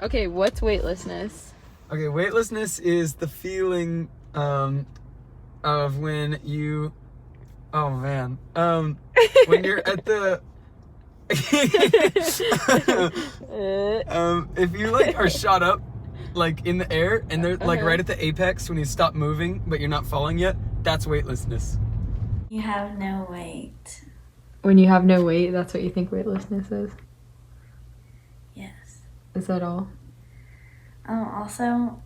Okay, what's weightlessness? Okay, weightlessness is the feeling of when you, oh man, when you're at the, if you like are shot up, like in the air, and they're like right at the apex when you stop moving, but you're not falling yet, that's weightlessness. You have no weight. When you have no weight, that's what you think weightlessness is? Yes. Is that all? Also,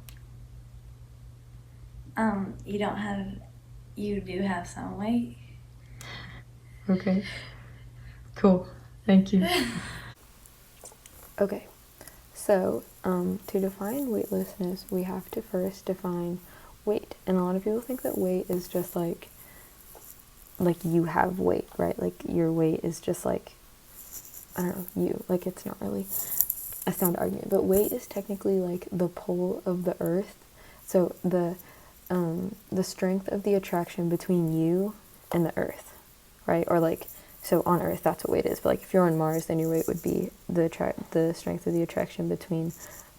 you do have some weight. Okay. Cool. Thank you. Okay. So, to define weightlessness, we have to first define weight. And a lot of people think that weight is just like you have weight, right? Like your weight is just like, I don't know, you. Like it's not really a sound argument. But weight is technically like the pull of the earth. So the strength of the attraction between you and the earth, right? Or like, so on earth, that's what weight is. But like if you're on Mars, then your weight would be the strength of the attraction between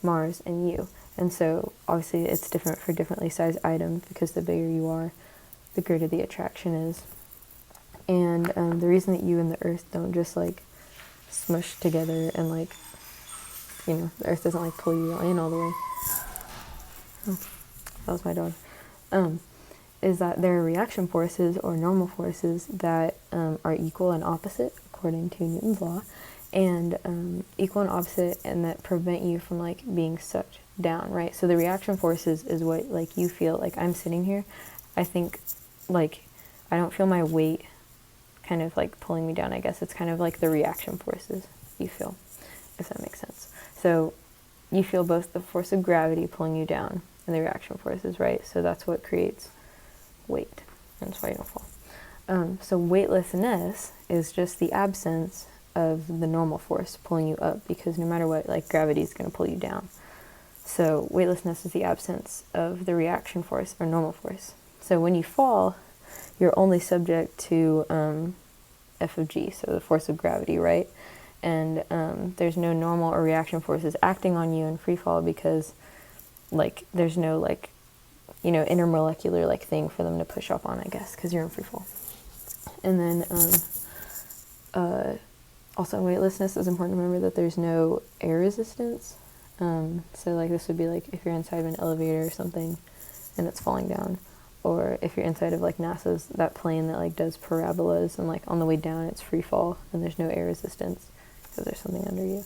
Mars and you. And so obviously it's different for differently sized items because the bigger you are, the greater the attraction is. And the reason that you and the earth don't just like smush together and like, you know, the earth doesn't like pull you in all the way. Oh, that was my dog. Is that there are reaction forces or normal forces that are equal and opposite according to Newton's law, and equal and opposite, and that prevent you from like being sucked down, right? So the reaction forces is what like you feel. Like I'm sitting here, I think like I don't feel my weight kind of like pulling me down. I guess it's kind of like the reaction forces you feel, if that makes sense. So you feel both the force of gravity pulling you down and the reaction forces, right? So that's what creates weight. That's why you don't fall. So weightlessness is just the absence of the normal force pulling you up, because no matter what, like gravity is going to pull you down. So weightlessness is the absence of the reaction force or normal force. So when you fall, you're only subject to F of G, so the force of gravity, right? And there's no normal or reaction forces acting on you in free fall because like there's no like, you know, intermolecular like thing for them to push up on, I guess, because you're in free fall. And then also in weightlessness, it's important to remember that there's no air resistance. So like this would be like if you're inside of an elevator or something and it's falling down, or if you're inside of like NASA's, that plane that like does parabolas and like on the way down it's free fall and there's no air resistance because there's something under you.